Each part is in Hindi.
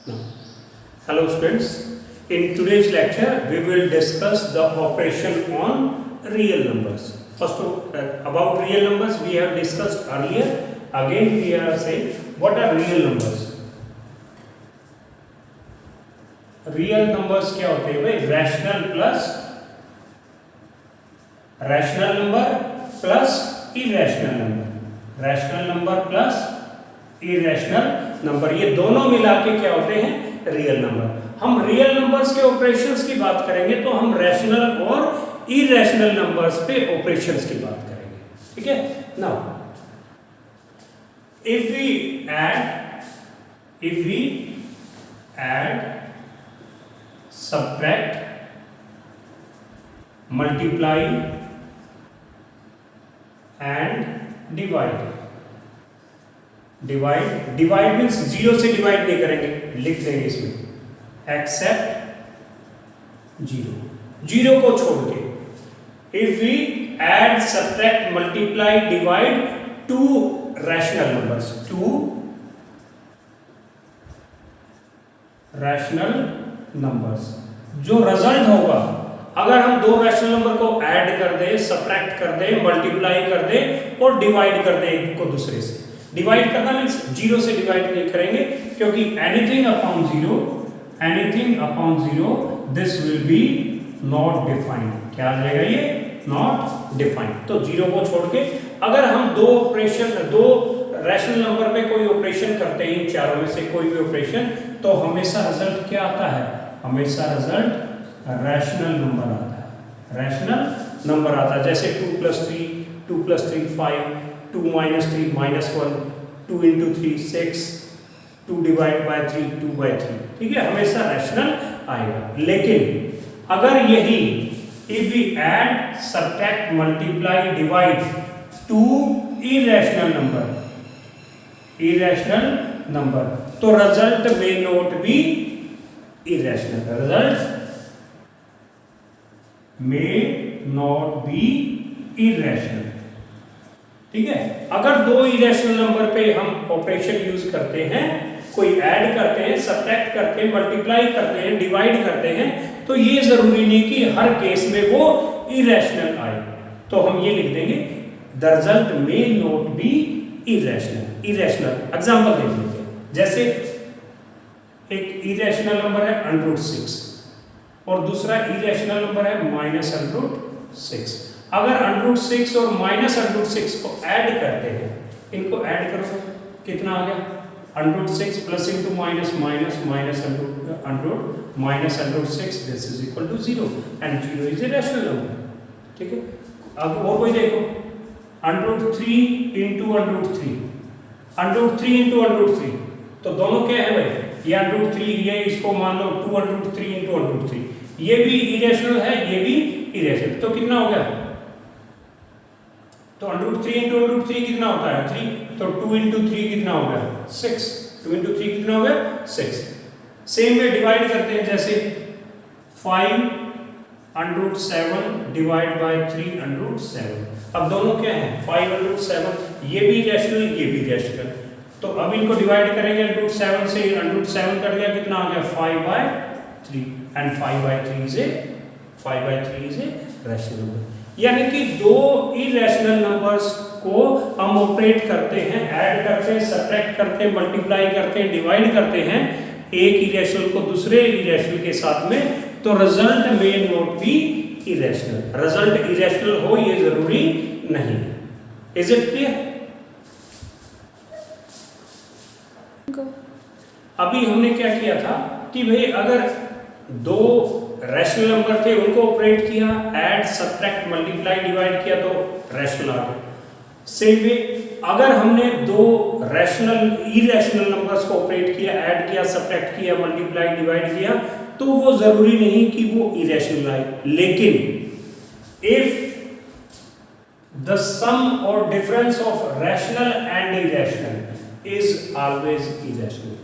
No. Hello students, in today's lecture we will discuss the operation on real numbers. First about real numbers we have discussed earlier. Again we are saying what are real numbers. Real numbers क्या होते हैं भाई? Rational number plus irrational number, rational number plus irrational number, ये दोनों मिला के क्या होते हैं? Real number. हम रियल नंबर्स के ऑपरेशंस की बात करेंगे तो हम रैशनल और इरेशनल नंबर्स पे ऑपरेशंस की बात करेंगे, ठीक है। Now if we add subtract, multiply and divide means zero से डिवाइड नहीं करेंगे, लिख देंगे इसमें एक्सेप्ट जीरो को छोड़ के। If we add subtract multiply divide two rational numbers, numbers, जो रिजल्ट होगा अगर हम दो रैशनल नंबर को ऐड कर दें, सब्ट्रैक्ट कर दें, मल्टीप्लाई कर दें और डिवाइड कर दें एक को दूसरे से। डिवाइड करना मींस जीरो से डिवाइड नहीं करेंगे, क्योंकि anything upon zero this will be not defined. क्या आ जाएगा ये? Not defined. तो जीरो को छोड़ के अगर हम दो रैशनल नंबर पे कोई ऑपरेशन करते हैं, चारों में से कोई भी ऑपरेशन, तो हमेशा रिजल्ट क्या आता है? हमेशा रिजल्ट रैशनल नंबर आता है, रैशनल नंबर आता है। जैसे 2 + 3 5, 2 - 3 -1, 2 × 3 6, 2 ÷ 3 2/3, ठीक है, हमेशा रैशनल आएगा। लेकिन अगर यही if we add subtract multiply divide two irrational number, तो result may not be irrational, result may not be irrational, ठीक है। अगर दो इरेशनल नंबर पे हम ऑपरेशन यूज करते हैं, कोई ऐड करते हैं, सब्ट्रैक्ट करते हैं, मल्टीप्लाई करते हैं, डिवाइड करते हैं, तो ये जरूरी नहीं कि हर केस में वो इरेशनल आए। तो हम ये लिख देंगे the result may not be irrational। Example देख लीजिए, जैसे एक इरेशनल नंबर है √6 और दूसरा इरेशनल नंबर है -√6। अगर √6 और -√6 को ऐड करते हैं, इनको ऐड करो, कितना आ गया? √6 plus into minus -√6, this is equal to 0 and 0 is a rational number, ठीक है। अब और कोई देखो, √3 × √3, √3 × √3, तो दोनों क्या है भाई? ये √3, ये इसको मान लो 2√3 × √3, ये भी इरेशनल है, ये भी इरेशनल, तो कितना हो गया? तो √3 × √3 कितना होता है? 3, तो 2 × 3 कितना हो गया? 6, 2 × 3 कितना हो गया? 6। सेम वे डिवाइड करते हैं, जैसे 5 √7 डिवाइड बाय 3 √7। अब दोनों क्या है? 5 √7, ये भी रैशनल, ये भी रैशनल, तो अब इनको डिवाइड करेंगे √7 से, √7 कट गया, कितना आ गया? 5/3 and 5/3 is a rational number. यानी कि दो इरेशनल नंबर्स को हम ऑपरेट करते हैं, ऐड करते हैं, सब्ट्रैक्ट करते हैं, मल्टीप्लाई करते हैं, डिवाइड करते हैं एक इरेशनल को दूसरे इरेशनल के साथ में, तो result may not be irrational। Result irrational हो ये जरूरी नहीं। Is it clear? अभी हमने क्या किया था कि भाई अगर दो रैशनल नंबर थे, उनको ऑपरेट किया, ऐड सब्ट्रैक्ट मल्टीप्लाई डिवाइड किया, तो रैशनल आ गया। सेम वे अगर हमने दो इरेशनल नंबर्स को ऑपरेट किया, ऐड किया, सब्ट्रैक्ट किया, मल्टीप्लाई डिवाइड किया, तो वो जरूरी नहीं कि वो इरेशनल आए। लेकिन इफ द सम और difference of rational and irrational is always irrational,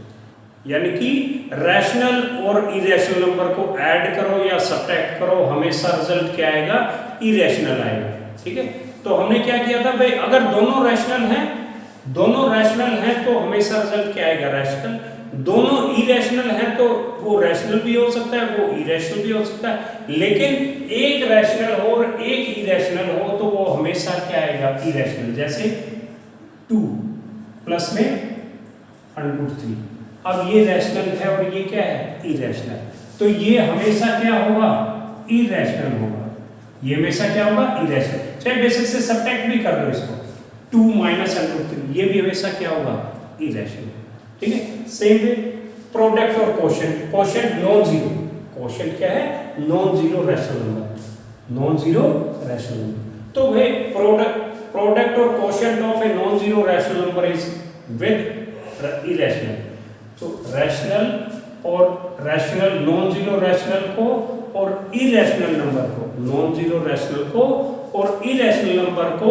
यानी कि रैशनल और इरेशनल नंबर को ऐड करो या सब्ट्रैक्ट करो, हमेशा रिजल्ट क्या आएगा? इरेशनल आएगा, ठीक है। तो हमने क्या किया था भाई, अगर दोनों रैशनल हैं तो हमेशा रिजल्ट क्या आएगा? रैशनल। दोनों इरेशनल है तो वो रैशनल भी हो सकता है, वो इरेशनल भी हो सकता है, लेकिन एक रैशनल हो और एक इरेशनल हो तो वो हमेशा क्या आएगा, इरेशनल। जैसे 2 प्लस में √3, अब ये रैशनल है और ये क्या है, इरेशनल, तो ये हमेशा क्या होगा, इरेशनल होगा। ये हमेशा क्या होगा, इरेशनल। चाहे बेसिक से सब्ट्रैक्ट भी कर लो इसको, 2 माइनस √3, ये भी हमेशा क्या होगा, इरेशनल। ठीक है, सेम वे प्रोडक्ट और quotient. Quotient non zero, quotient क्या है, non zero rational number, non zero rational number. तो भाई प्रोडक्ट और quotient of a non zero rational number is with irrational. तो रैशनल और रैशनल, नॉन जीरो रैशनल को और इरेशनल नंबर को, नॉन जीरो रैशनल को और इरेशनल नंबर को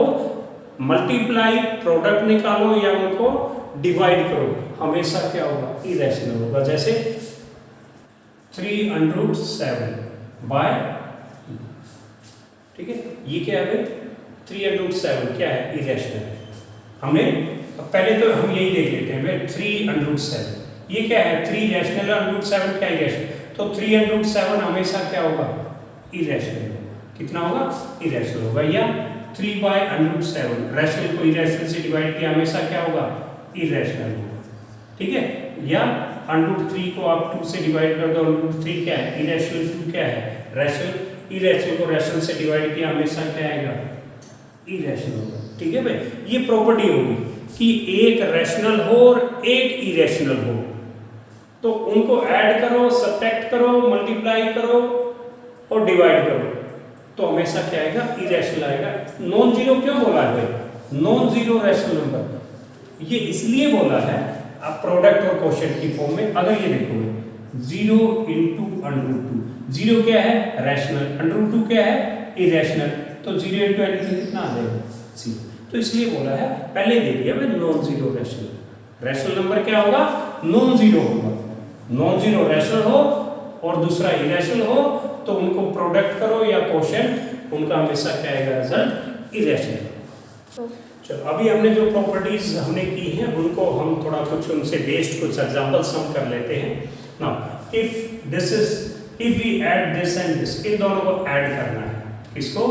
मल्टीप्लाई, प्रोडक्ट निकालो या उनको डिवाइड करो, हमेशा क्या होगा, इरेशनल होगा। जैसे 307 बाय, ठीक है, ये क्या है, 307 क्या है, इरेशनल है। हमने पहले तो हम यही देख लेते हैं 307, ये क्या है, 3 रैशनल है, √7 क्या इरेशनल, तो 307 हमेशा क्या होगा, इरेशनल होगा। कितना होगा, इरेशनल होगा। या 3/√7 रैशनल को इरेशनल से डिवाइड किया, हमेशा क्या होगा, इरेशनल होगा। ठीक है, या √3 को आप 2 से डिवाइड कर दो, √3 क्या है, इरेशनल, 2 क्या है, रैशनल, इरेशनल को रैशनल से डिवाइड किया, हमेशा क्या आएगा, इरेशनल होगा। ठीक है भाई, ये प्रॉपर्टी होगी कि एक रैशनल हो और एक इरेशनल हो, तो उनको ऐड करो, सब्ट्रैक्ट करो, मल्टीप्लाई करो और डिवाइड करो, तो हमेशा क्या आएगा, इरेशनल आएगा। नॉन जीरो क्यों बोला है भाई, नॉन जीरो रैशनल नंबर, ये इसलिए बोला है आप प्रोडक्ट और कोशेंट की फॉर्म में। अगर ये देखोगे 0 × √2, 0 क्या है, रैशनल, √2 क्या है, इरेशनल, तो 0 × एनीथिंग कितना आ जाएगा, 0। तो इसलिए बोला है, पहले दे दिया भाई non zero rational, rational number क्या होगा, नॉन जीरो होगा। नॉन जीरो रैशनल हो और दूसरा इरेशनल हो तो उनको प्रोडक्ट करो या कोशेंट, उनका हमेशा क्या आएगा, रिजल्ट इरेशनल। चलो, अभी हमने जो प्रॉपर्टीज हमने की हैं उनको हम थोड़ा कुछ उनसे बेस्ड कुछ एग्जांपल्स हम कर लेते हैं। Now if we add this and this, इन दोनों को ऐड करना है, किसको,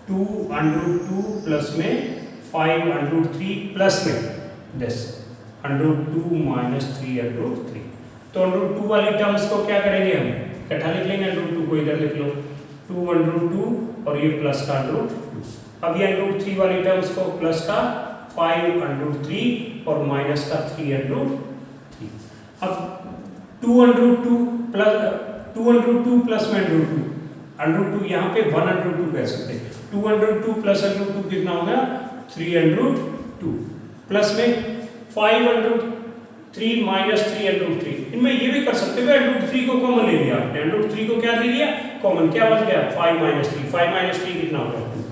2√2 प्लस में 5√3 प्लस में दिस √2 माइनस 3√3, तो √2 वाली टर्म्स को क्या करेंगे, हम इकट्ठा लिख लेंगे, √2 को इधर लिख लो, 2√2 और ये प्लस का √2। अब ये √3 वाली टर्म्स को प्लस का 5√3 और माइनस का 3√3। अब 2√2 प्लस में √2 यहाँ पे 1√2 कह सकते हैं, 2√2 प्लस √2 कितना हो गया, 3√2 प्लस में 5√3 माइनस 3√3। इनमें ये भी कर सकते हो, √3 को कॉमन ले लिया आपने, √3 को क्या ले लिया, कॉमन, क्या बच गया, 5 माइनस 3, 5 माइनस 3 कितना हो गया, 2,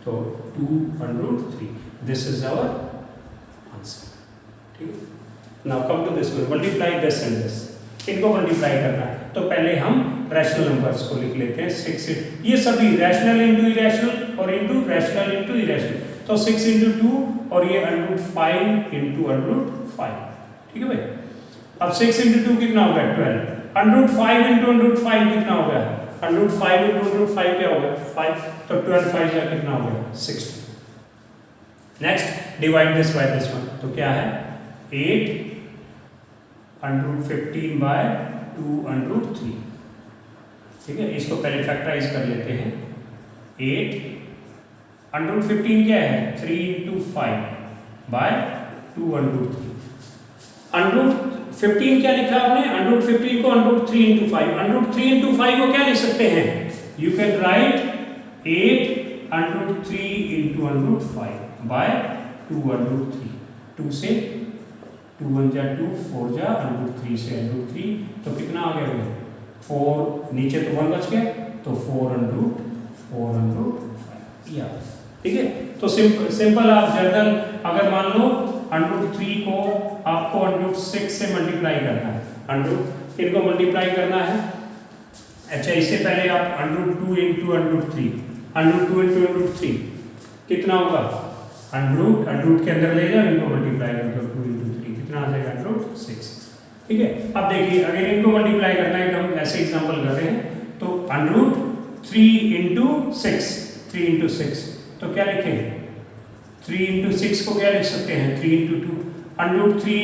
तो 2√3, दिस इज आवर आंसर। ठीक है, now come to this one, multiply this and this, इनको मल्टीप्लाई करना है, तो पहले हम रैशनल नंबर्स को लिख लेते हैं। 6, ये सभी रैशनल इंटू इरेशनल और इंटू रैशनल इंटू इरेशनल, तो 6 × 2 और ये √5 × √5। ठीक है भाई, अब 6 × 2 कितना हो गया, 12, √5 × √5 कितना हो गया, √5 × √5 क्या हो गया, 5, तो 12 5 या कितना हो गया, 60। Next divide this by this one, तो क्या है, 8 √15 बाय 2√3। ठीक है, इसको पहले फैक्टराइज कर लेते हैं। 8 √15 क्या है, 3 × 5 बाय 2√3। √15 क्या लिखा आपने, √15 को √3 × 5, √3 × 5 को क्या लिख सकते हैं, यू कैन राइट 8 √3 × √5 बाय 2√3। 2 से 2 1 जा 2, 4 जा √3 से √3, तो कितना आ गया, 4, नीचे तो 1 बच गया, तो 4√5। या ठीक है, तो सिंपल आप जनरल, अगर मान लो √3 को आपको √6 से मल्टीप्लाई करना है, इनको मल्टीप्लाई करना है। अच्छा, इससे पहले आप √2 × √3 कितना होगा, √रूट के अंदर ले जाओ, इनको मल्टीप्लाई कर दो, 2 × 3 कितना आ जाएगा, √6। ठीक है। अब देखिए अगर इनको मल्टीप्लाई करना है, हम ऐसे एग्जांपल कर रहे हैं, तो √3 इंटू 6, 3 इंटू 6, तो क्या लिखें, 3 इंटू 6 को क्या लिख सकते हैं, 3 इंटू 2, √3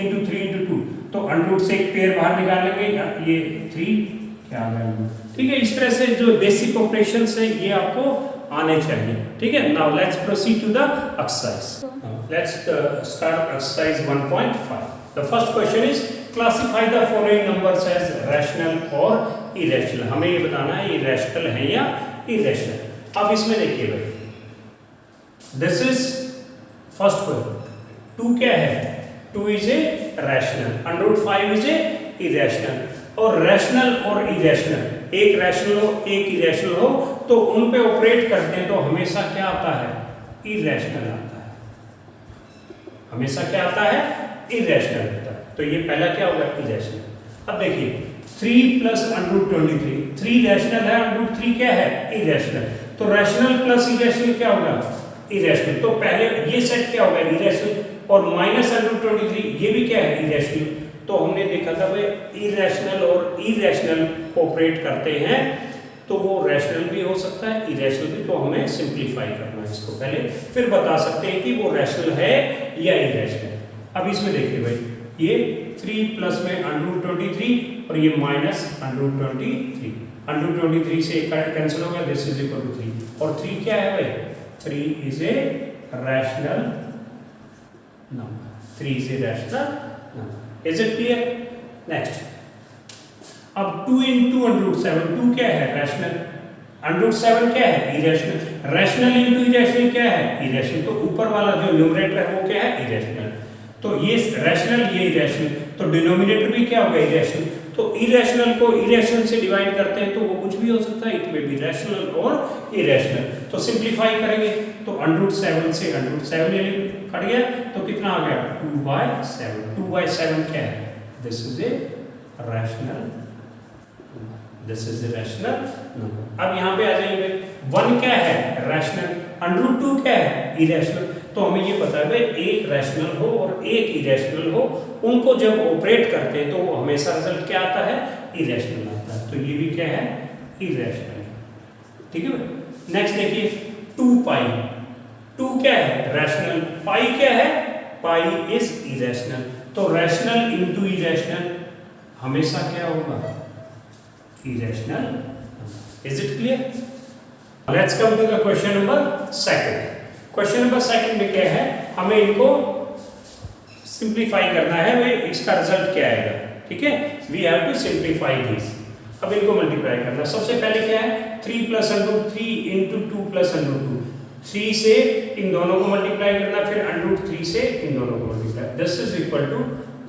इंटू 3 इंटू 2, तो √ से एक पेयर बाहर निकाल लेंगे, ये 3 क्या आ गया, ठीक है। इस तरह से जो बेसिक ऑपरेशंस है ये आपको आने चाहिए, ठीक है। Now let's proceed to the exercise. Let's start exercise 1.5। The first question is classify the following numbers as rational और इरेशनल। हमें ये बताना है ये रैशनल है या इरेशनल। अब इसमें देखिए भाई, दिस इज फर्स्ट क्वेश्चन, 2 क्या है, 2 is a rational, √5 is a irrational. और रैशनल और इरेशनल, एक रैशनल हो एक इरेशनल हो, तो उन पे ऑपरेट करते हैं तो हमेशा क्या आता है, इरेशनल आता है, हमेशा क्या आता है, इरेशनल होता है। तो ये पहला क्या होगा, इरेशनल। अब देखिए 3 प्लस √23, 3 रैशनल है, √3 क्या है, इरेशनल। तो रैशनल प्लस इरेशनल क्या होगा, इरेशनल। तो पहले ये सेट क्या होगा, इरेशनल, और माइनस √23 ये भी क्या है, इरेशनल। तो हमने देखा था भाई इरेशनल और इरेशनल कोऑपरेट करते हैं तो वो रैशनल भी हो सकता है, इरेशनल भी। तो हमें सिंपलीफाई करना है इसको पहले, फिर बता सकते हैं कि वो रैशनल है या इरेशनल। अब इसमें देखिए भाई, ये 3 प्लस में √23 और ये माइनस √23, √23 से कैंसिल हो गया, दिस इज इक्वल टू 3। और 3 क्या है भाई, 3 is a rational number, 3 is a rational number. Is it clear? Next, अब 2 इंटू √7, 2 क्या है, रैशनल, √7 क्या है, इरेशनल। रैशनल इंटू इरेशनल क्या है, इरेशनल। तो ऊपर वाला जो न्यूमरेटर है वो क्या है, इरेशनल। तो ये रैशनल, ये इरेशनल, तो डिनोमिनेटर भी क्या होगा, इरेशनल। तो इरेशनल को इरेशनल से डिवाइड करते हैं तो वो कुछ भी हो सकता है, इट में भी रैशनल और इरेशनल। तो सिंपलीफाई करेंगे तो √7 से √7 कट गया, तो कितना आ गया, 2/7। 2/7 क्या है, this is a rational, this is a rational number. अब यहाँ पे आ जाएंगे, 1 क्या है, रैशनल, √2 क्या है, इरेशनल। तो हमें ये पता है भाई एक रैशनल हो और एक इरेशनल हो, उनको जब ऑपरेट करते हैं तो वो हमेशा रिजल्ट क्या आता है, इरेशनल आता है। तो ये भी क्या है, इरेशनल, ठीक है भाई। नेक्स्ट देखिए 2π, 2 क्या है, रैशनल, पाई क्या है, पाई इज इरेशनल। तो रैशनल इंटू इरेशनल हमेशा क्या होगा, irrational. Is it clear? Let's come to the question number 2। Question number 2 में क्या है, हमें इनको सिंप्लीफाई करना है, भाई इसका रिजल्ट क्या आएगा, ठीक है। We have to simplify this. अब इनको मल्टीप्लाई करना, सबसे पहले क्या है, 3 प्लस √3 इंटू 2 प्लस √2, 3 से इन दोनों को मल्टीप्लाई करना, फिर √3 से इन दोनों को multiply, this is equal to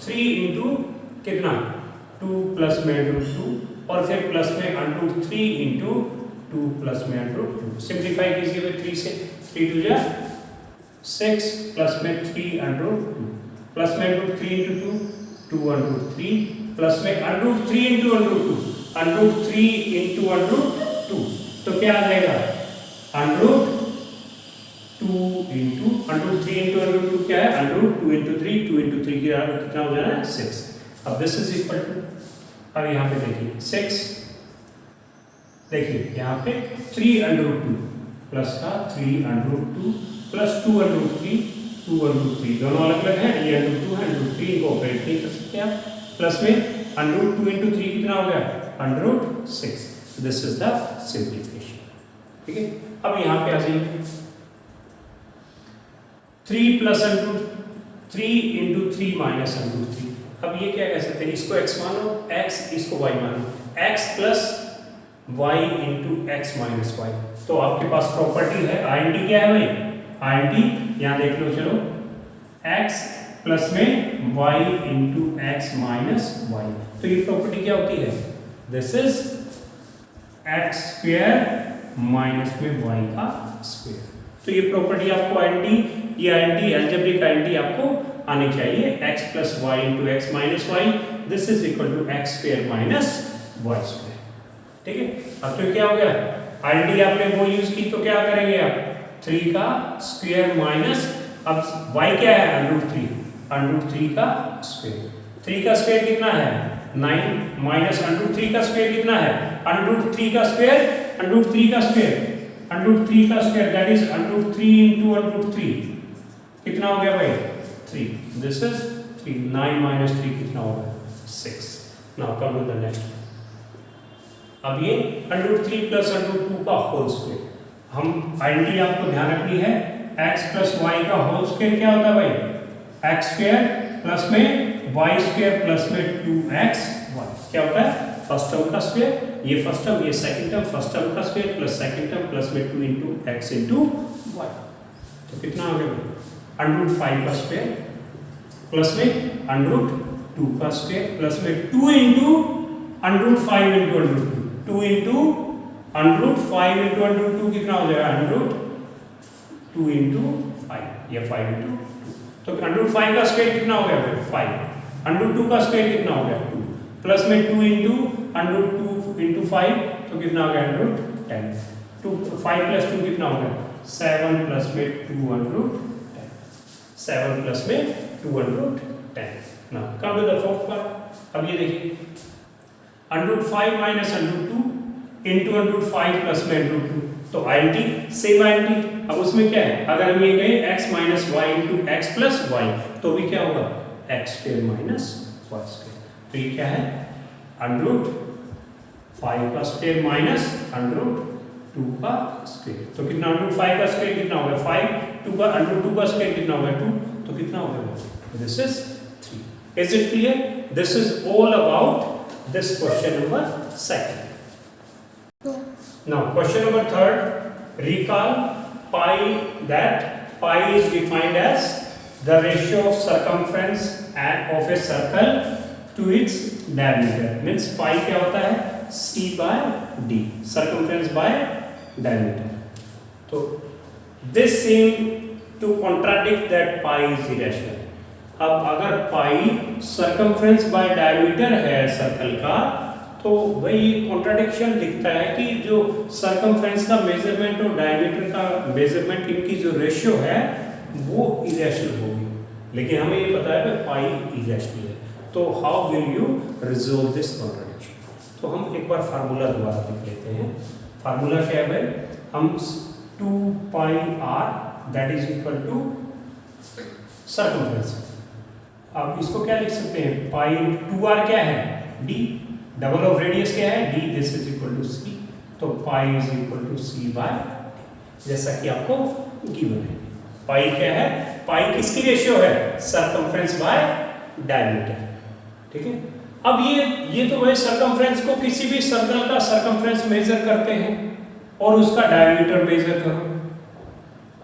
3 into कितना, 2 प्लस में √2 और फिर प्लस में √3 इंटू 2 प्लस में √2। सिंप्लीफाई कीजिए 3 से, 3 2 जा 6 प्लस में 3 √2 प्लस में √3 इंटू 2 √3 प्लस में √3 इंटू √2 √3 इंटू √2। तो क्या आ जाएगा, √2 इंटू √3 इंटू √2 क्या है, √2 इंटू 3, 2 इंटू 3 कितना हो जाना है, 6। अब दिस इज इक्वल टू, अब यहाँ पे देखिए 6, देखिए यहाँ पे 3 √2 प्लस का 3 √2 प्लस 2 √3, 2 √3 दोनों अलग अलग हैं, ये √2 है, √3 को ऑपरेट नहीं कर सकते आप, प्लस में √2 इंटू 3 कितना हो गया, √6। दिस इज द सिंप्लीफिकेशन, ठीक है। अब यहाँ पे आ जाइए 3 प्लस √3 इंटू 3 माइनस √3। अब ये क्या कह सकते हैं, इसको x मानो, x इसको y मानो, x plus y into x minus y। तो आपके पास प्रॉपर्टी है, आईएनटी क्या है भाई, आईएनटी यहाँ देख लो, चलो x प्लस में y into x minus y। तो ये प्रॉपर्टी क्या होती है, this is x square minus में y का स्क्वायर। तो ये प्रॉपर्टी आपको आईएनटी, ये आईएनटी अलजेब्रिक आईएनटी आपको आनी चाहिए, x plus Y into x minus y, this is equal to x square minus Y square, ठीक है। अब तो क्या हो गया, आईएनटी आपने वो यूज की तो क्या करेंगे आप, 3 का स्क्वायर माइनस, अब y क्या है, √3, √3 का स्क्वायर। 3 का स्क्वायर कितना है 9 माइनस √3 का स्क्वायर कितना है √3 का स्क्वायर √3 का स्क्वायर √3 का स्क्वायर दैट इज √3 into √3 कितना हो गया भाई 3। दिस इज 3 9 माइनस 3 कितना होगा 6। Now come to the next. अब ये √3 प्लस √2 का होल स्क्वायर। हम आइडेंटिटी आपको ध्यान रखनी है x प्लस वाई का होल स्क्वायर क्या होता है भाई x स्क्वायर प्लस में y स्क्वायर प्लस में 2x y क्या होता है फर्स्ट टर्म का स्क्वायर, ये फर्स्ट टर्म ये सेकंड टर्म, फर्स्ट टर्म का square plus second term plus में 2 into x into y। तो कितना आ गया √5 का स्क्वायर प्लस में √2 का स्क्वायर प्लस में 2 into √5 into √2 2 into √5 into √2 कितना हो जाएगा √2 into 5 या 5 into 2। तो √5 का स्क्वायर कितना हो गया 5 √2 का स्क्वायर कितना हो गया 2 प्लस में 2 into √2 into 5 तो कितना हो गया √10 2 5 plus 2 कितना हो गया 7 प्लस में 2 √10 7 प्लस में 2 √10। Now come to the fourth part. अब ये देखिए √5 माइनस √2 into √5 प्लस में √2 तो आइडेंटिटी सेम आइडेंटिटी। अब उसमें क्या है अगर हम ये कहें x minus y into x plus y तो भी क्या होगा x square minus Y square. तो ये क्या है √5 का स्क्वायर माइनस √2 का स्क्वायर। तो कितना √5 का स्क्वायर कितना होगा 5 2 का √2 का स्क्वायर कितना होगा 2 तो कितना होगा this is 3। Is it clear? This is all about this question number 2. Now question number 3, recall pi that pi is defined as the ratio of circumference of a circle to its diameter। means pi क्या होता है c by d circumference by diameter। तो this seem to contradict that pi is irrational। अब अगर पाई सर्कमफ्रेंस बाय डायमीटर है सर्कल का तो वही कॉन्ट्राडिक्शन दिखता है कि जो सर्कमफ्रेंस का मेजरमेंट और डायमीटर का मेजरमेंट इनकी जो रेशियो है वो इरेशनल होगी, लेकिन हमें ये पता है कि पाई इरेशनल है। तो how will you resolve this contradiction? तो हम एक बार फार्मूला दोबारा देख लेते हैं। फार्मूला क्या है भाई हम 2 pi r that is equal to circumference. अब इसको क्या लिख सकते हैं पाई 2r क्या है d डबल ऑफ रेडियस क्या है d this is equal to c। तो pi is equal to c by जैसा कि आपको गिवन है। पाई क्या है पाई किसकी रेशियो है सर्कमफ्रेंस बाय डायमीटर। ठीक है। अब ये तो भाई सर्कमफ्रेंस को किसी भी सर्कल का सर्कमफ्रेंस मेजर करते हैं और उसका डायमीटर मेजर करो।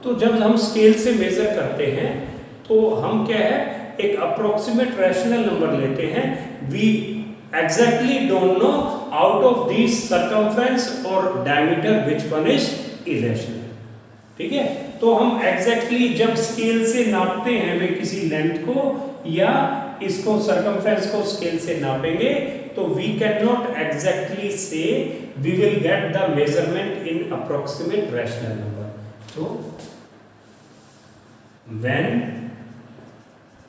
तो जब हम स्केल से मेजर करते हैं तो हम क्या है एक अप्रोक्सीमेट रैशनल नंबर लेते हैं। We exactly don't know out of this circumference और diameter which one is irrational. ठीक है। तो हम एग्जैक्टली जब स्केल से नापते हैं वे किसी लेंथ को या इसको सर्कमफ्रेंस को स्केल से नापेंगे तो we can not exactly say we will get the measurement in approximate rational number. तो व्हेन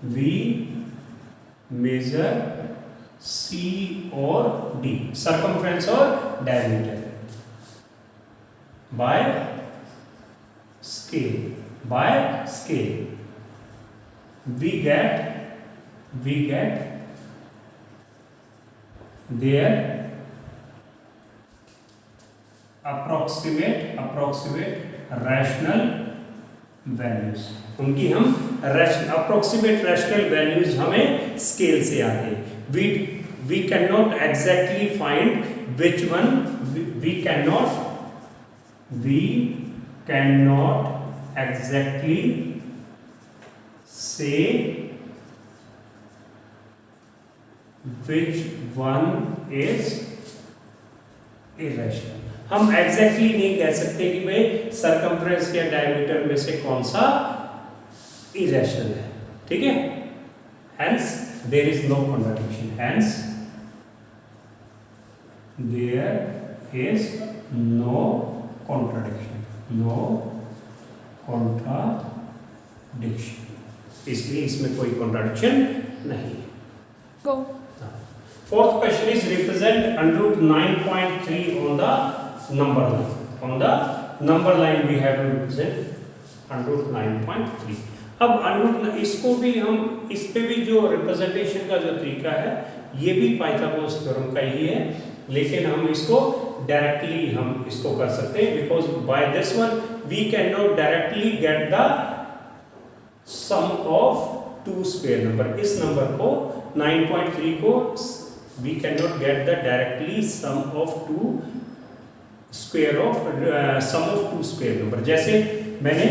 we measure C और D circumference और diameter by scale we get their approximate rational values. उनकी हम अप्रोक्सीमेट रैशनल वैल्यूज हमें स्केल से आते हैं। We can not exactly find which one we can not exactly say which one is irrational. हम एग्जैक्टली नहीं कह सकते कि भाई सर्कमफ्रेंस या डायमीटर में से कौन सा इरेशनल है। ठीक है। Hence there is no contradiction. Hence there is no contradiction. इसलिए इसमें कोई कॉन्ट्राडिक्शन नहीं है। Go. Fourth question is represent under root 9.3 on the number line. On the number line we have to represent under root 9.3. अब under इसको भी हम इस पे भी जो रिप्रेजेंटेशन का जो तरीका है ये भी पाइथागोरस थ्योरम का ही है, लेकिन हम इसको डायरेक्टली हम इसको कर सकते हैं because by this one we can not directly get the sum of two square number. इस नंबर को 9.3 को we cannot get the directly sum of two square of sum of two square number। जैसे मैंने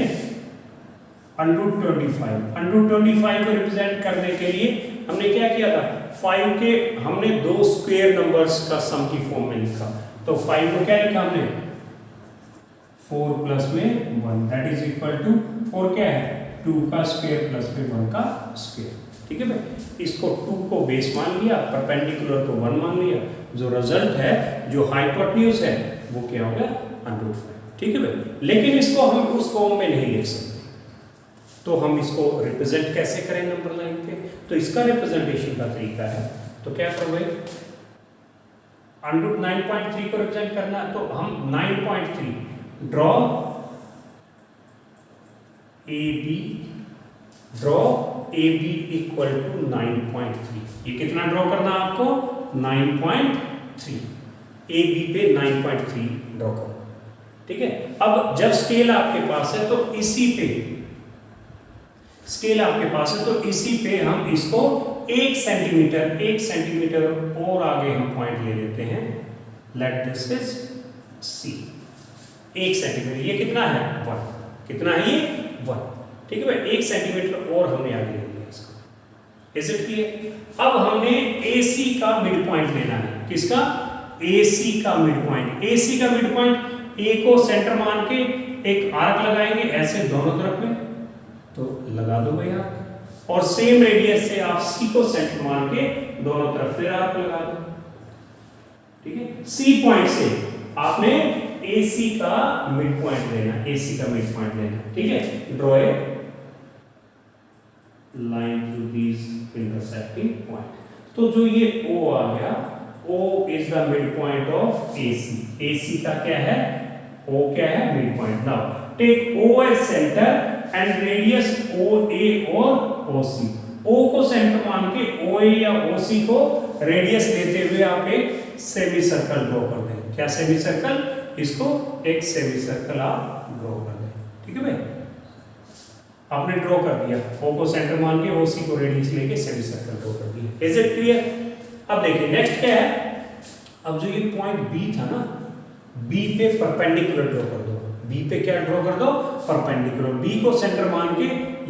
√25 को रिप्रेजेंट करने के लिए हमने क्या किया था, 5 के हमने दो स्क्वायर नंबर्स का सम की फॉर्म में लिखा। तो 5 को क्या लिखा हमने 4 प्लस में 1 दैट इज इक्वल टू 4 क्या है 2 का स्क्वायर प्लस में 1 का स्क्वायर। ठीक है भाई, इसको 2 को बेस मान लिया, परपेंडिकुलर को 1 मान लिया, जो रिजल्ट है जो हाइपोटेन्यूज है वो क्या हो गया √5। ठीक है भाई, लेकिन इसको हम उस फॉर्म में नहीं लिख सकते, तो हम इसको रिप्रेजेंट कैसे करें नंबर लाइन पे, तो इसका रिप्रेजेंटेशन का तरीका है। तो क्या करो भाई, √9.3 को रिप्रेजेंट करना, तो हम 9.3 draw A B equal to 9.3। ये कितना ड्रॉ करना आपको 9.3, ए बी पे 9.3 ड्रॉ करो। ठीक है, अब जब स्केल आपके पास है तो इसी पे स्केल आपके पास है तो इसी पे हम इसको 1 सेंटीमीटर और आगे हम पॉइंट ले लेते हैं। Let this is C, 1 centimetre, ये कितना है 1, कितना है ये 1। ठीक है भाई, 1 सेंटीमीटर और हमने आगे ले लिया इसको। Is it clear? अब हमने AC का मिड पॉइंट लेना है। किसका? AC का मिड पॉइंट। AC का मिड पॉइंट A को सेंटर मान के एक आर्क लगाएंगे ऐसे दोनों तरफ में, तो लगा दो भाई आर्क, और सेम रेडियस से आप C को सेंटर मान के दोनों तरफ फिर आर्क लगा दो। ठीक है, C पॉइंट से आपने AC का मिड पॉइंट लेना, AC का मिड पॉइंट लेना। ठीक है, draw a line through these intersecting point. तो जो ये O आ गया, O is the mid point of AC। AC का क्या है, O क्या है mid point. Now take O as centre and radius OA और OC। O को सेंटर मान के OA या OC को रेडियस लेते हुए आप एक सेमी सर्कल ड्रॉ कर दें। क्या सेमी सर्कल? इसको एक सेमी सर्कल आप ड्रॉ कर दें। ठीक है भाई, आपने ड्रॉ कर दिया, O को सेंटर मान के OC को रेडियस लेके सेमी सर्कल ड्रॉ कर दिया। Is it clear? अब देखिए नेक्स्ट क्या है, अब जो ये पॉइंट B था ना, B पे परपेंडिकुलर ड्रॉ कर दो। B पे क्या ड्रॉ कर दो? परपेंडिकुलर। B को सेंटर मान के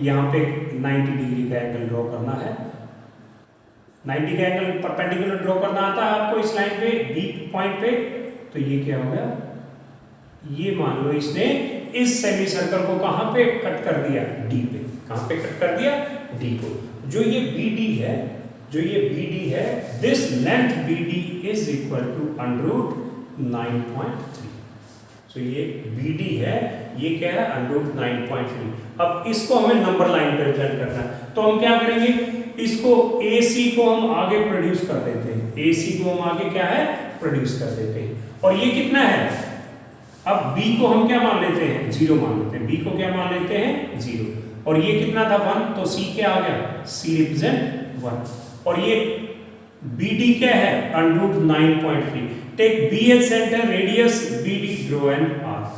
यहाँ पे 90 डिग्री का एंगल ड्रॉ करना है। 90 का एंगल परपेंडिकुलर ड्रॉ करना आता है आपको इस लाइन पे B पॉइंट पे। तो ये क्या हो गया, ये मान लो इसने इस सेमी सर्कल को कहां पे कट कर दिया, D पे। कहां पे कट कर दिया? D को। जो ये BD है, this length BD is equal to √9.3। So ये BD है, ये क्या है √9.3। अब इसको हमें नंबर लाइन पे रिप्रेजेंट करना है, तो हम क्या करेंगे, इसको AC को हम आगे प्रोड्यूस कर देते हैं। AC को हम आगे क्या है प्रोड्यूस कर देते हैं, और ये कितना है, अब B को हम क्या मान लेते हैं 0 मान लेते हैं। B को क्या मान लेते हैं 0, और ये कितना था 1, तो C क्या आ गया, C रिप्रेजेंट 1, और ये BD क्या है √9.3। Take B as center, radius BD, draw an arc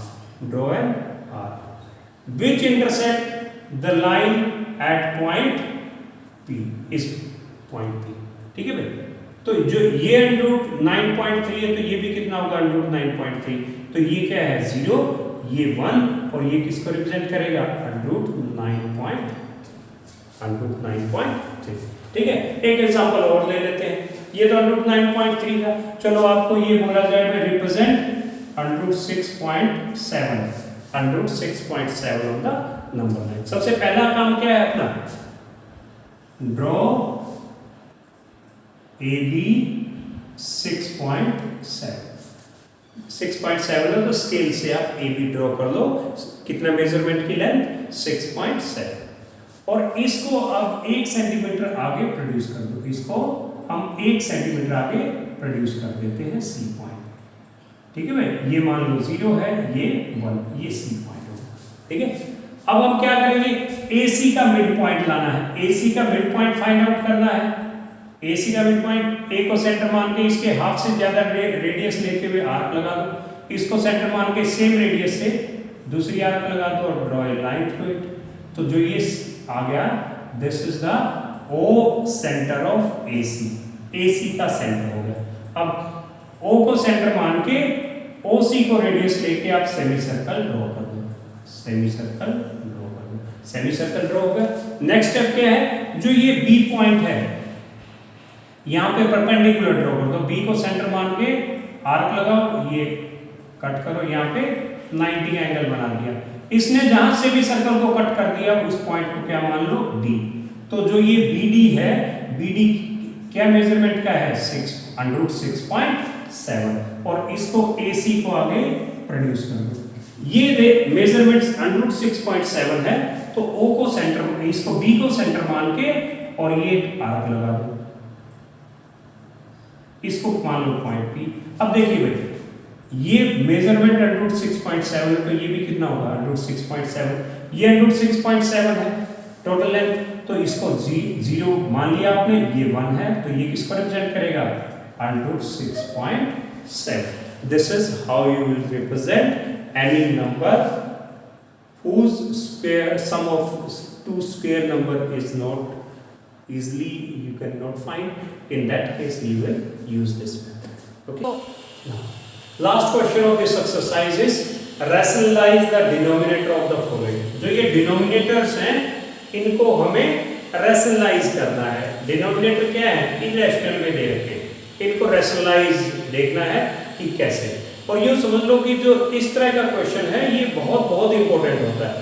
which intersect the line at point P, इस point P। ठीक है भाई, तो जो ये √9.3 है, तो ये भी कितना होगा √9.3। तो ये क्या है 0, ये 1, और ये किसको रिप्रेजेंट करेगा √9.3। ठीक है, एक एग्जांपल और ले लेते हैं। ये तो √9.3 था, चलो आपको ये बोला जाए मैं represent √6.7 on the number line. सबसे पहला काम क्या है अपना, ड्रॉ AB 6.7 है, तो स्केल से आप AB ड्रॉ कर लो। कितना मेजरमेंट की लेंथ 6.7। और इसको अब 1 सेंटीमीटर आगे प्रोड्यूस कर दो, इसको हम 1 सेंटीमीटर आगे प्रोड्यूस कर देते हैं सी पॉइंट। ठीक है भाई, ये मान लो 0 है, ये 1, ये सी पॉइंट होगा। ठीक है, अब हम क्या करेंगे, AC का मिड पॉइंट लाना है, AC का मिड पॉइंट फाइंड आउट करना है। AC का मिड पॉइंट, A को सेंटर मान के इसके हाफ से ज्यादा रेडियस लेते हुए आर्क लगा दो, इसको सेंटर मान के सेम रेडियस से दूसरी आर्क लगा दो और draw a line through it. तो जो ये आ गया, this is the O centre of AC, AC का सेंटर हो गया। अब O को सेंटर मान के OC को रेडियस लेके आप सेमी सर्कल ड्रॉ कर दो, सेमी सर्कल ड्रॉ कर दो, सेमी सर्कल ड्रॉ हो गया। नेक्स्ट स्टेप क्या है, जो ये B पॉइंट है यहाँ पे परपेंडिकुलर ड्रॉ कर दो, B को सेंटर मान के आर्क लगाओ, ये कट करो, यहाँ पे 90 एंगल बना दिया। इसने जहां से भी सर्कल को कट कर दिया उस पॉइंट को क्या मान लो, D। तो जो ये BD है, BD क्या मेजरमेंट का है, 6/6.7 और इसको AC को आगे प्रोड्यूस कर दो। ये मेजरमेंट्स √6.7 है, तो O को सेंटर, इसको B को सेंटर मान के और ये आर्क लगा दो, इसको मान लो पॉइंट P। अब देखिए भाई, ये मेजरमेंट √6.7 है, तो ये भी कितना होगा, √6.7, ये √6.7 है टोटल लेंथ, तो इसको 0 मान लिया आपने, ये 1 है, तो ये किसको रिप्रेजेंट करेगा, √6.7। This is how you will represent any number whose square sum of two square number is not easily you cannot find. In that case you will use this method. Okay, now last question of this exercise is rationalize the denominator of the following. जो ये denominators हैं इनको हमें rationalize करना है। denominator क्या है, irrational में दे रखे, इनको rationalize देखना है कि कैसे। और ये समझ लो कि जो इस तरह का क्वेश्चन है ये बहुत बहुत इंपॉर्टेंट होता है।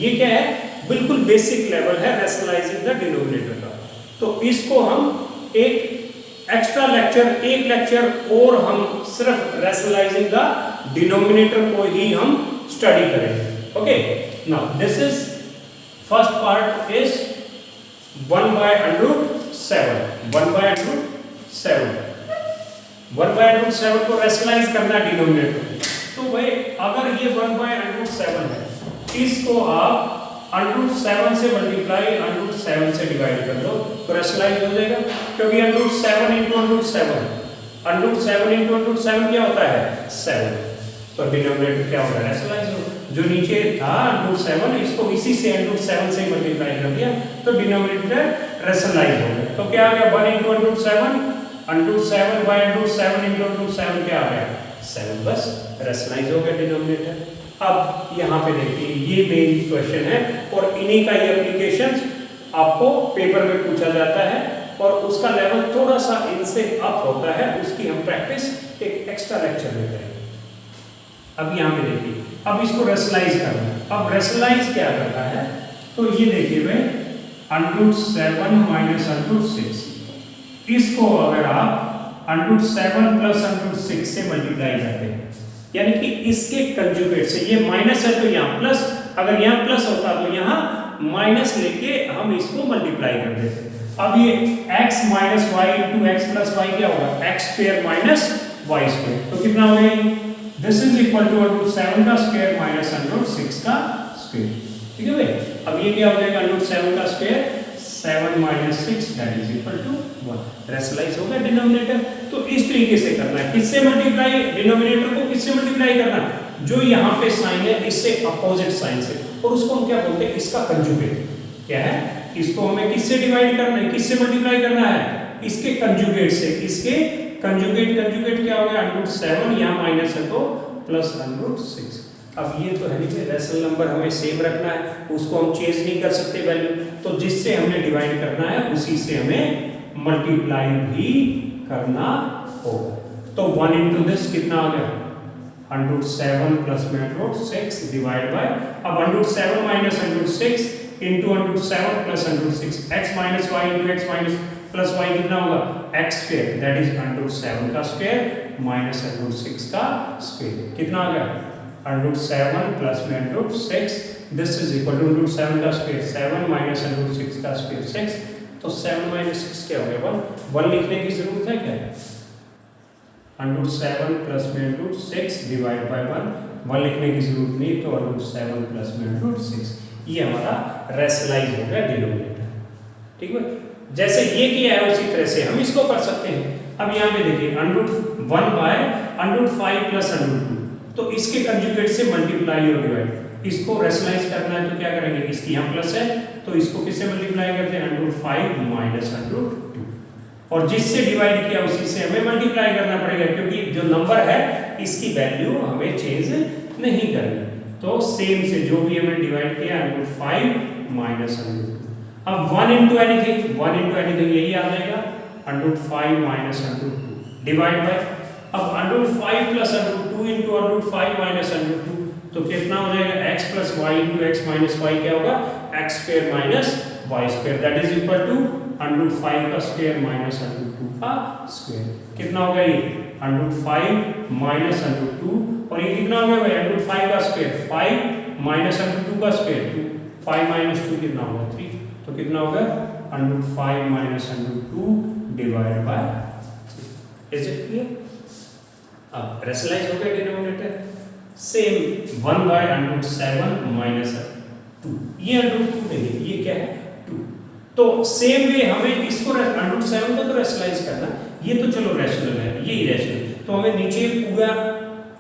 ये क्या है, बिल्कुल बेसिक लेवल है रैशनलाइजिंग द डिनोमिनेटर का। तो इसको हम एक एक्स्ट्रा लेक्चर, एक लेक्चर और हम सिर्फ रैशनलाइजिंग द डिनोमिनेटर को ही हम स्टडी करेंगे। Okay, now this is first part is 1/√7, 1/√7, 1/√7 को रैशनलाइज करना डिनोमिनेटर। तो भाई अगर ये 1/√7 है, इसको आप √7 से मल्टीप्लाई √7 से डिवाइड कर दो तो रैशनलाइज हो जाएगा, क्योंकि √7 × √7, √7 × √7 क्या होता है, 7। तो डिनोमिनेटर क्या होगा, रैशनलाइज हो। जो नीचे था √7, इसको इसी से √7 से मल्टीप्लाई कर दिया तो डिनोमिनेटर रैशनलाइज हो गया। तो क्या आ गया, 1 × √7, √7/√7 × √7 क्या आ गया, 7, बस रैशनलाइज हो गया डिनोमिनेटर। अब यहाँ पे देखिए ये मेन क्वेश्चन है और इन्हीं का ये एप्लीकेशन आपको पेपर में पूछा जाता है और उसका लेवल थोड़ा सा इनसे अप होता है, उसकी हम प्रैक्टिस एक एक्स्ट्रा लेक्चर में करेंगे। अब यहाँ पे देखिए, अब इसको रैशनलाइज करना है। अब रैशनलाइज क्या करना है, तो ये देखिए भाई √7 - √6, इसको अगर आप √7 + √6 से मल्टीप्लाई करते हैं, यानी कि इसके कंजुगेट से, ये माइनस है तो यहाँ प्लस, अगर यहाँ प्लस होता तो यहाँ माइनस लेके हम इसको मल्टीप्लाई कर देते। अब ये x - y × x + y क्या होगा, x² - y², तो कितना हो गया, दिस इज इक्वल टू √7 का स्क्वायर माइनस √6 का स्क्वायर। ठीक है भाई, अब ये क्या हो जाएगा, √7 का square 7 - 6 that is equal to 1। Rationalise हो गया डिनोमिनेटर। तो इस तरीके से करना है, किससे मल्टीप्लाई, डिनोमिनेटर को किससे मल्टीप्लाई करना, जो यहाँ पे साइन है इससे अपोजिट साइन से, और उसको हम क्या बोलते हैं, इसका कंजुगेट क्या है, इसको हमें किससे डिवाइड करना है, किससे मल्टीप्लाई करना है, इसके कंजुगेट से। इसके कंजुगेट क्या हो गया, √7, यहाँ माइनस है तो प्लस √6। अब ये तो है नहीं, रैशनल नंबर हमें सेम रखना है, उसको हम चेंज नहीं कर सकते वैल्यू, तो जिससे हमने डिवाइड करना है उसी से हमें मल्टीप्लाई भी करना होगा। तो 1 × दिस कितना आ गया, √7 + √6 डिवाइड बाय, अब √7 - √6 × √7 + √6, x - y × x + y कितना होगा, x² दैट इज √7 का स्क्वायर माइनस √6 का स्क्वायर, कितना आ गया, √7 + √6 this is equal to root 7 का स्क्वायर 7 माइनस रूट 6 का स्क्वायर 6, तो 7 माइनस 6 क्या हो गया 1, 1 लिखने की जरूरत है क्या, अंडर 7 प्लस में रूट 6 डिवाइड बाय 1 लिखने की जरूरत नहीं, तो अंडर 7 प्लस में रूट 6, ये हमारा रेशनलाइज हो गया डिनोमिनेटर। ठीक है, जैसे ये किया है उसी तरह से हम इसको कर सकते हैं। अब यहाँ पे देखिए under 1 by under 5 plus under 2, तो इसके कंजुगेट से मल्टीप्लाई और डिवाइड, इसको रेशनलाइज करना है तो क्या करेंगे, इसकी यहाँ प्लस है तो इसको किससे मल्टीप्लाई करते हैं, अंडर 5 माइनस अंडर 2, और जिससे डिवाइड किया उसी से हमें मल्टीप्लाई करना पड़ेगा, क्योंकि जो नंबर है इसकी वैल्यू हमें चेंज नहीं करनी। तो सेम से जो भी हमने डिवाइड किया अंडर 5 माइनस अंडर 2, अब 1 इंटू एनीथिंग यही आ जाएगा, under 5 minus under 2 divide by, अब under 5 plus under 2 into under 5 minus under 2, तो कितना हो जाएगा x plus Y into x minus Y, क्या होगा x square minus Y square, that is equal to under 5 का स्क्वायर माइनस अंडर 2 का स्क्वायर। कितना हो गया ये अंडर 5 माइनस अंडर 2, और ये कितना हो गया भाई अंडर 5 का स्क्वायर 5 माइनस अंडर 2 का स्क्वायर 2, 5 माइनस 2 कितना होगा 3, तो कितना होगा under 5 minus under 2 divide bye 3। Is it clear? अब रेशनलाइज हो गया denominator. Same 1 by under 7 minus 2, ये अंडर 2 नहीं, ये क्या है 2, तो सेम वे हमें इसको अंडर 7 को तो रेशनलाइज करना, ये तो चलो रैशनल है, ये इरेशनल, तो हमें नीचे पूरा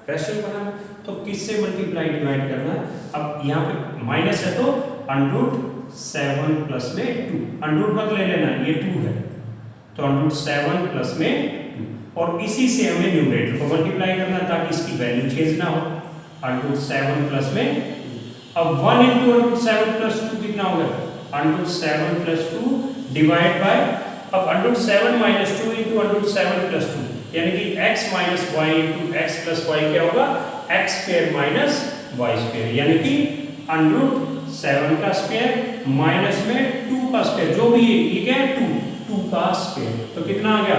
रैशनल बनाना, तो किससे मल्टीप्लाई डिवाइड करना है। अब यहाँ पे माइनस है तो अंडर 7 प्लस में 2, अंडर मत ले लेना, ये 2 है, तो अंडर 7 प्लस में 2, और इसी से हमें न्यूमरेटर को मल्टीप्लाई करना ताकि इसकी वैल्यू चेंज ना हो, अंडर 7 प्लस में 2। अब 1 इंटू अंडर 7 प्लस 2 कितना होगा, अंडर 7 प्लस 2 डिवाइड बाय, अब under 7 minus 2 into under 7 plus 2, यानी कि x minus y into x plus y क्या होगा x square minus Y square, यानी कि अंडर 7 का स्क्वायर माइनस में 2 का स्क्वायर, जो भी है ये क्या है 2 का स्क्वायर, तो कितना आ गया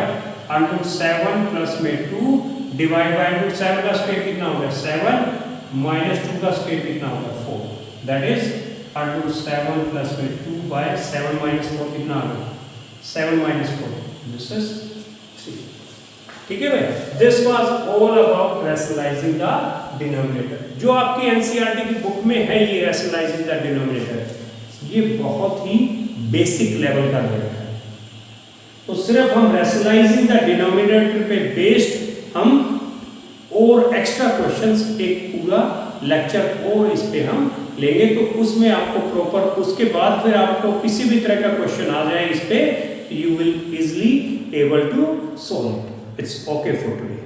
अंडर 7 प्लस में 2 डिवाइड बाय अंडर 7 का स्क्वायर कितना होगा 7 माइनस 2 का स्क्वायर कितना होगा 4, दैट इज अंडर 7 प्लस में 2 बाय 7 माइनस 4 कितना आ गया 7 माइनस 4, दिस इज 3। ठीक है भाई, this was all about rationalising the denominator. जो आपकी एनसीईआरटी की बुक में है ये रैशनलाइजिंग द डिनोमिनेटर, ये बहुत ही बेसिक लेवल का लेवल है, तो सिर्फ हम रैशनलाइजिंग द डिनोमिनेटर पे बेस्ड हम और एक्स्ट्रा क्वेश्चंस एक पूरा लेक्चर और इस पे हम लेंगे, तो उसमें आपको प्रॉपर, उसके बाद फिर आपको किसी भी तरह का क्वेश्चन आ जाए इस पे, you will easily able to solve it. It's okay for today.